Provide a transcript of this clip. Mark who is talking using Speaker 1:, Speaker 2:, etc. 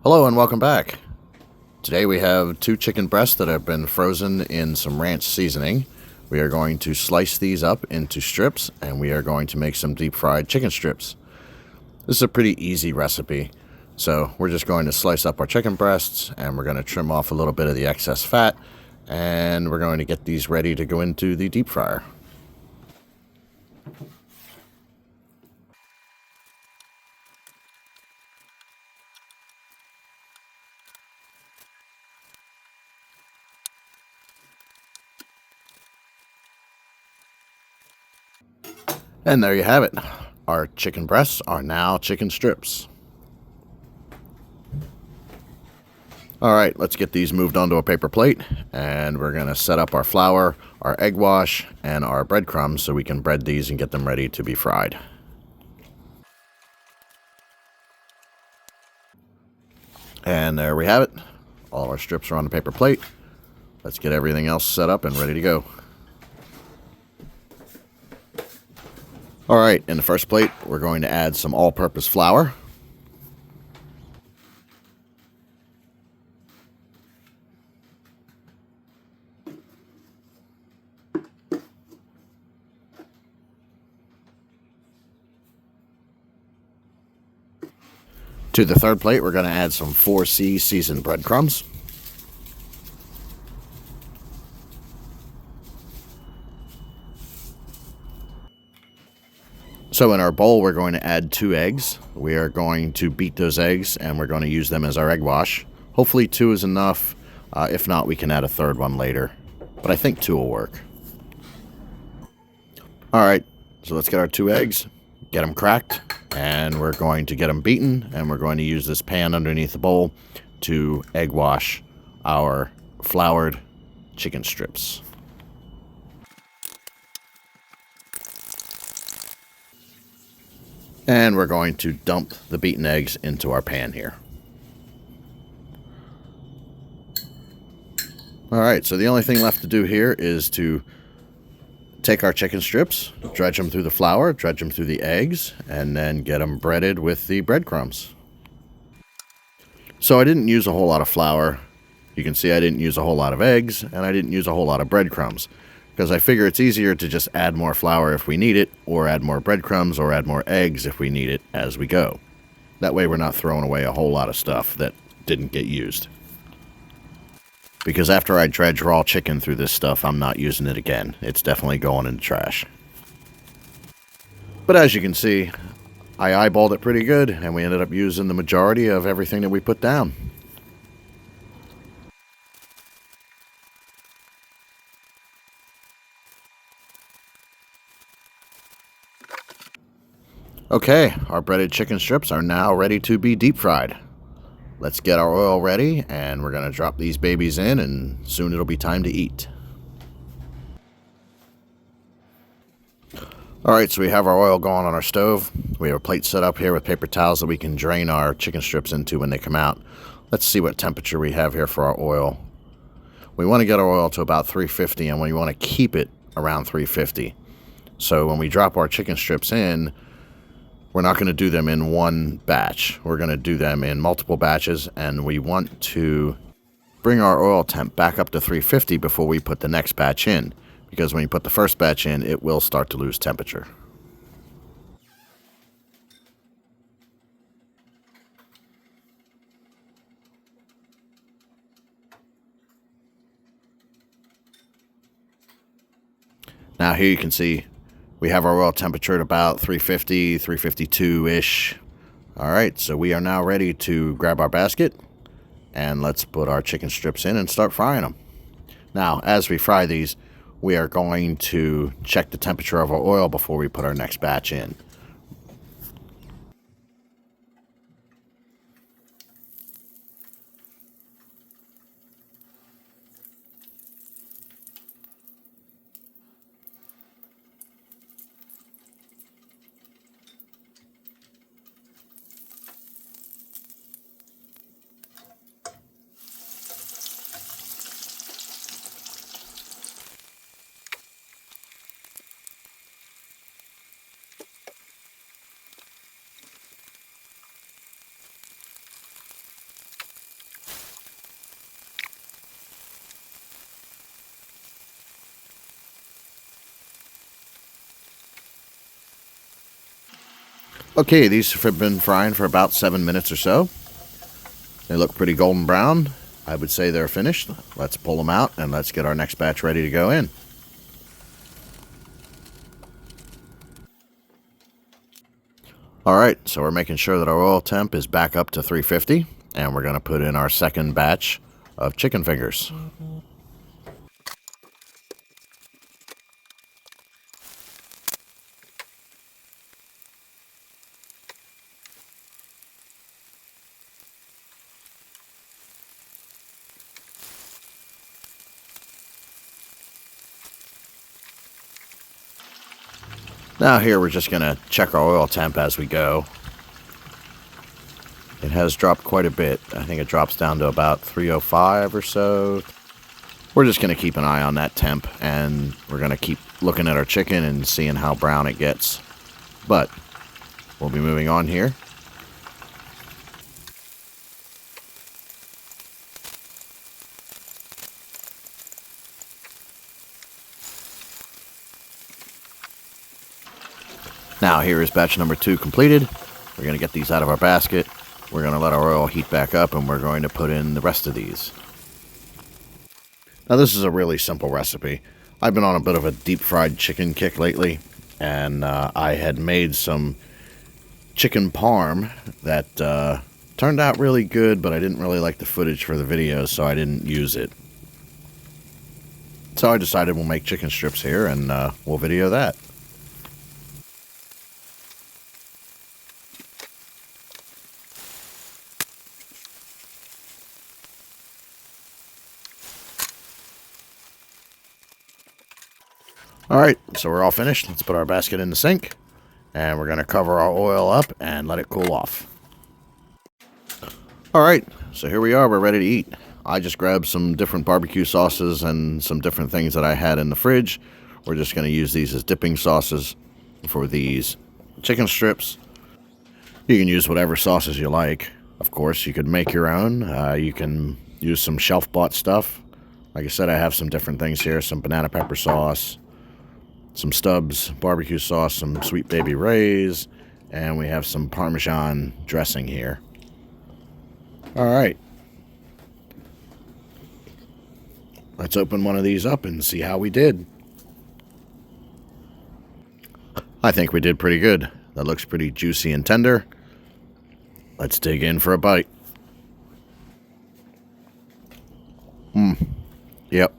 Speaker 1: Hello and welcome back. Today we have 2 chicken breasts that have been frozen in some ranch seasoning. We are going to slice these up into strips and we are going to make some deep fried chicken strips. This is a pretty easy recipe. So we're just going to slice up our chicken breasts and we're going to trim off a little bit of the excess fat and we're going to get these ready to go into the deep fryer. And there you have it. Our chicken breasts are now chicken strips. Alright, let's get these moved onto a paper plate, and we're going to set up our flour, our egg wash, and our breadcrumbs so we can bread these and get them ready to be fried. And there we have it. All our strips are on the paper plate. Let's get everything else set up and ready to go. Alright, in the first plate, we're going to add some all-purpose flour. To the third plate, we're going to add some 4C seasoned breadcrumbs. So in our bowl, we're going to add 2 eggs. We are going to beat those eggs, and we're going to use them as our egg wash. Hopefully 2 is enough. If not, we can add a third one later. But I think 2 will work. Alright, so let's get our 2 eggs, get them cracked, and we're going to get them beaten, and we're going to use this pan underneath the bowl to egg wash our floured chicken strips. And we're going to dump the beaten eggs into our pan here. Alright, so the only thing left to do here is to take our chicken strips, dredge them through the flour, dredge them through the eggs, and then get them breaded with the breadcrumbs. So I didn't use a whole lot of flour. You can see I didn't use a whole lot of eggs, and I didn't use a whole lot of breadcrumbs, because I figure it's easier to just add more flour if we need it, or add more breadcrumbs, or add more eggs if we need it as we go. That way we're not throwing away a whole lot of stuff that didn't get used. Because after I dredge raw chicken through this stuff, I'm not using it again. It's definitely going in the trash. But as you can see, I eyeballed it pretty good, and we ended up using the majority of everything that we put down. Okay, our breaded chicken strips are now ready to be deep fried. Let's get our oil ready, and we're going to drop these babies in, and soon it'll be time to eat. Alright, so we have our oil going on our stove. We have a plate set up here with paper towels that we can drain our chicken strips into when they come out. Let's see what temperature we have here for our oil. We want to get our oil to about 350, and we want to keep it around 350. So when we drop our chicken strips in, we're not going to do them in one batch. We're going to do them in multiple batches, and we want to bring our oil temp back up to 350 before we put the next batch in, because when you put the first batch in, it will start to lose temperature. Now here you can see we have our oil temperature at about 350, 352-ish. Alright, so we are now ready to grab our basket, and let's put our chicken strips in and start frying them. Now, as we fry these, we are going to check the temperature of our oil before we put our next batch in. Okay, these have been frying for about 7 minutes or so. They look pretty golden brown. I would say they're finished. Let's pull them out and let's get our next batch ready to go in. Alright, so we're making sure that our oil temp is back up to 350, and we're going to put in our second batch of chicken fingers. Now here we're just going to check our oil temp as we go. It has dropped quite a bit. I think it drops down to about 305 or so. We're just going to keep an eye on that temp, and we're going to keep looking at our chicken and seeing how brown it gets. But we'll be moving on here. Now here is batch number 2 completed. We're going to get these out of our basket. We're going to let our oil heat back up, and we're going to put in the rest of these. Now this is a really simple recipe. I've been on a bit of a deep fried chicken kick lately, and I had made some chicken parm that turned out really good, but I didn't really like the footage for the video, so I didn't use it. So I decided we'll make chicken strips here, and we'll video that. Alright, so we're all finished. Let's put our basket in the sink, and we're going to cover our oil up and let it cool off. Alright, so here we are. We're ready to eat. I just grabbed some different barbecue sauces and some different things that I had in the fridge. We're just going to use these as dipping sauces for these chicken strips. You can use whatever sauces you like. Of course, you could make your own. You can use some shelf-bought stuff. Like I said, I have some different things here. Some banana pepper sauce, some Stubbs barbecue sauce, some Sweet Baby Ray's, and we have some Parmesan dressing here. Alright. Let's open one of these up and see how we did. I think we did pretty good. That looks pretty juicy and tender. Let's dig in for a bite. Yep.